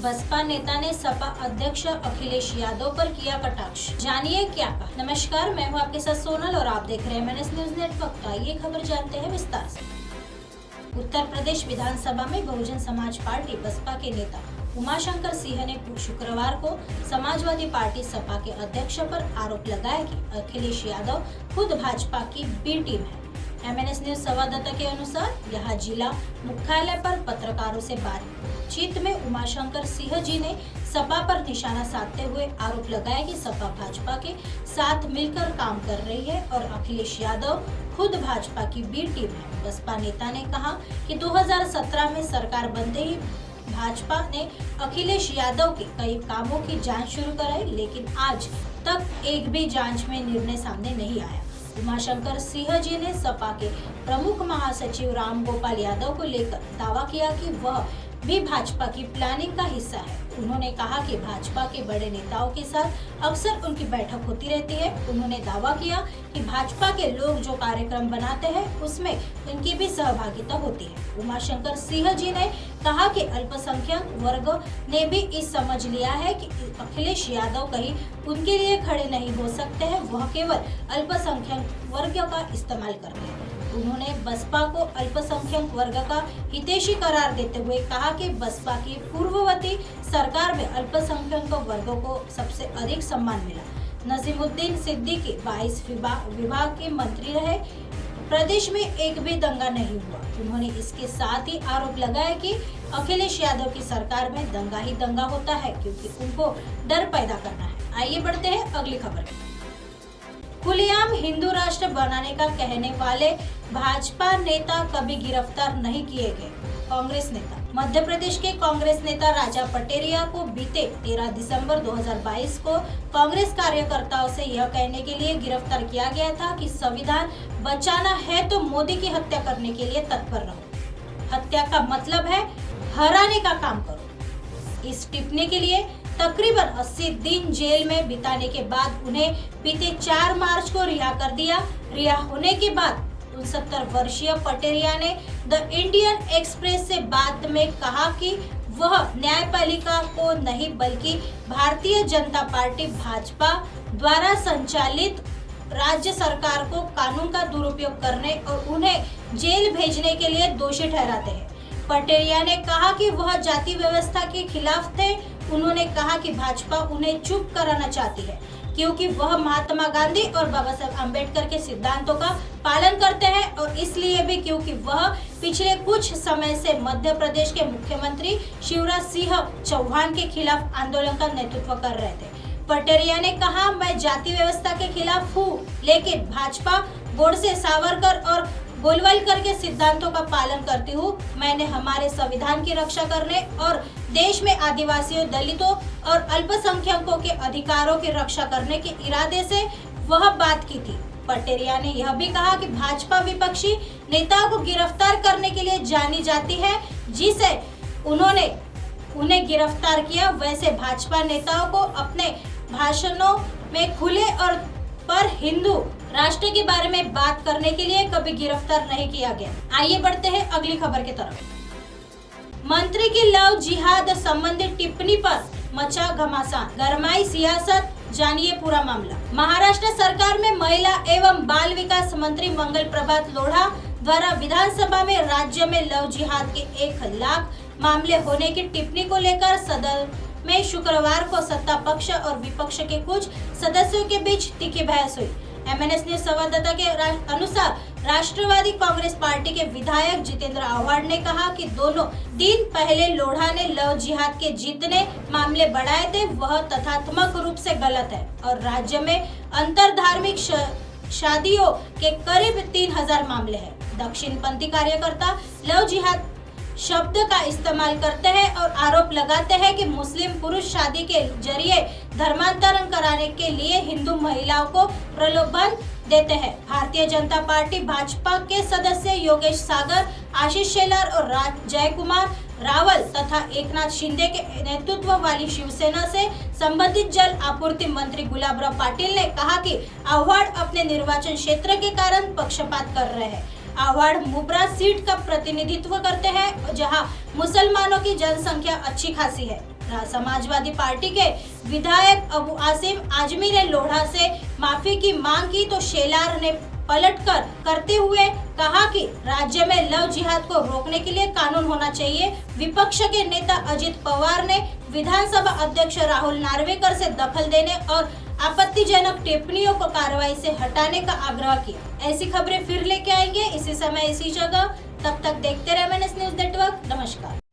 बसपा नेता ने सपा अध्यक्ष अखिलेश यादव पर किया कटाक्ष, जानिए क्या कहा। नमस्कार, मैं हूं आपके साथ सोनल और आप देख रहे हैं MNS न्यूज नेटवर्क। तो आइए खबर जानते हैं विस्तार से। उत्तर प्रदेश विधानसभा में बहुजन समाज पार्टी बसपा के नेता उमाशंकर सिंह ने शुक्रवार को समाजवादी पार्टी सपा के अध्यक्ष पर आरोप लगाया कि अखिलेश यादव खुद भाजपा की बी टीम है। MNS न्यूज संवाददाता के अनुसार यहां जिला मुख्यालय पर पत्रकारों से बातचीत में उमाशंकर सिंह जी ने सपा पर निशाना साधते हुए आरोप लगाया कि सपा भाजपा के साथ मिलकर काम कर रही है और अखिलेश यादव खुद भाजपा की बी टीम है। बसपा नेता ने कहा कि 2017 में सरकार बनते ही भाजपा ने अखिलेश यादव के कई कामों की जांच शुरू कराई, लेकिन आज तक एक भी जांच में निर्णय सामने नहीं आया। उमाशंकर सिंह जी ने सपा के प्रमुख महासचिव राम गोपाल यादव को लेकर दावा किया कि वह भी भाजपा की प्लानिंग का हिस्सा है। उन्होंने कहा कि भाजपा के बड़े नेताओं के साथ अक्सर उनकी बैठक होती रहती है। उन्होंने दावा किया कि भाजपा के लोग जो कार्यक्रम बनाते हैं उसमें उनकी भी सहभागिता होती है। उमाशंकर सिंह जी ने कहा कि अल्पसंख्यक वर्ग ने भी इस समझ लिया है कि अखिलेश यादव कहीं उनके लिए खड़े नहीं हो सकते हैं, वह केवल अल्पसंख्यक वर्ग का इस्तेमाल करते हैं। उन्होंने बसपा को अल्पसंख्यक वर्ग का हितैषी करार देते हुए कहा कि बसपा की पूर्ववर्ती सरकार में अल्पसंख्यक वर्गों को सबसे अधिक सम्मान मिला। नसीमुद्दीन सिद्दीकी 22 विभाग के मंत्री रहे, प्रदेश में एक भी दंगा नहीं हुआ। उन्होंने इसके साथ ही आरोप लगाया कि अखिलेश यादव की सरकार में दंगा ही दंगा होता है, क्योंकि उनको डर पैदा करना है। आइए बढ़ते हैं अगली खबर। खुलेआम हिंदू राष्ट्र बनाने का कहने वाले भाजपा नेता कभी गिरफ्तार नहीं किए गए। कांग्रेस नेता मध्य प्रदेश के कांग्रेस नेता राजा पटेरिया को बीते 13 दिसंबर 2022 को कांग्रेस कार्यकर्ताओं से यह कहने के लिए गिरफ्तार किया गया था कि संविधान बचाना है तो मोदी की हत्या करने के लिए तत्पर रहो। हत्या का मतलब है हराने का काम करो। इस टिप्पणी के लिए तकरीबन 80 दिन जेल में बिताने के बाद उन्हें बीते 4 मार्च को रिहा कर दिया। रिहा होने के बाद 69 वर्षीय पटेरिया ने द इंडियन एक्सप्रेस से बात में कहा कि वह न्यायपालिका को नहीं बल्कि भारतीय जनता पार्टी भाजपा द्वारा संचालित राज्य सरकार को कानून का दुरुपयोग करने और उन्हें जेल भेजने के लिए दोषी ठहराते हैं। पटेरिया ने कहा कि वह जाति व्यवस्था के खिलाफ थे। उन्होंने कहा कि भाजपा उन्हें चुप कराना चाहती है क्योंकि वह महात्मा गांधी और बाबा साहब अम्बेडकर के सिद्धांतों का पालन करते हैं और इसलिए भी क्योंकि वह पिछले कुछ समय से मध्य प्रदेश के मुख्यमंत्री शिवराज सिंह चौहान के खिलाफ आंदोलन का नेतृत्व कर रहे थे। पटेरिया ने कहा, मैं जाति व्यवस्था के खिलाफ हूँ, लेकिन भाजपा गोडसे, सावरकर और गोलवलकर के सिद्धांतों का पालन करती हूँ। मैंने हमारे संविधान की रक्षा करने और देश में आदिवासियों, दलितों और अल्पसंख्यकों के अधिकारों की रक्षा करने के इरादे से वह बात की थी। पटेरिया ने यह भी कहा कि भाजपा विपक्षी नेताओं को गिरफ्तार करने के लिए जानी जाती है, जिसे उन्हें गिरफ्तार किया, वैसे भाजपा नेताओं को अपने भाषणों में खुले और पर हिंदू राष्ट्र के बारे में बात करने के लिए कभी गिरफ्तार नहीं किया गया। आइए बढ़ते हैं अगली खबर की तरफ। मंत्री की लव जिहाद संबंधी टिप्पणी पर मचा घमासान, गरमाई सियासत, जानिए पूरा मामला। महाराष्ट्र सरकार में महिला एवं बाल विकास मंत्री मंगल प्रभात लोढ़ा द्वारा विधानसभा में राज्य में लव जिहाद के 1 लाख मामले होने की टिप्पणी को लेकर सदन में शुक्रवार को सत्ता पक्ष और विपक्ष के कुछ सदस्यों के बीच तीखी बहस हुई। MNS न्यूज संवाददाता के अनुसार राष्ट्रवादी कांग्रेस पार्टी के विधायक जितेंद्र आव्हाड ने कहा कि दोनों दिन पहले लोढ़ा ने लव जिहाद के जितने मामले बढ़ाए थे वह तथ्यात्मक रूप से गलत है और राज्य में अंतर धार्मिक शादियों के करीब 3000 मामले हैं। दक्षिणपंथी कार्यकर्ता लव जिहाद शब्द का इस्तेमाल करते हैं और आरोप लगाते हैं कि मुस्लिम पुरुष शादी के जरिए धर्मांतरण कराने के लिए हिंदू महिलाओं को प्रलोभन देते हैं। भारतीय जनता पार्टी भाजपा के सदस्य योगेश सागर, आशीष शेलार और जय कुमार रावल तथा एकनाथ शिंदे के नेतृत्व वाली शिवसेना से संबंधित जल आपूर्ति मंत्री गुलाबराव पाटिल ने कहा कि आव्हाड अपने निर्वाचन क्षेत्र के कारण पक्षपात कर रहे हैं। आव्हाड मुब्रा सीट का प्रतिनिधित्व करते हैं जहां मुसलमानों की जनसंख्या अच्छी खासी है। समाजवादी पार्टी के विधायक अबू आसिम आजमी ने लोढ़ा से माफी की मांग की तो शेलार ने पलटकर करते हुए कहा कि राज्य में लव जिहाद को रोकने के लिए कानून होना चाहिए। विपक्ष के नेता अजित पवार ने विधानसभा अध्यक्ष राहुल नार्वेकर से दखल देने और आपत्तिजनक टिप्पणियों को कार्रवाई से हटाने का आग्रह किया। ऐसी खबरें फिर लेके आएंगे इसी समय इसी जगह। तब तक देखते रहे MNS न्यूज नेटवर्क। नमस्कार।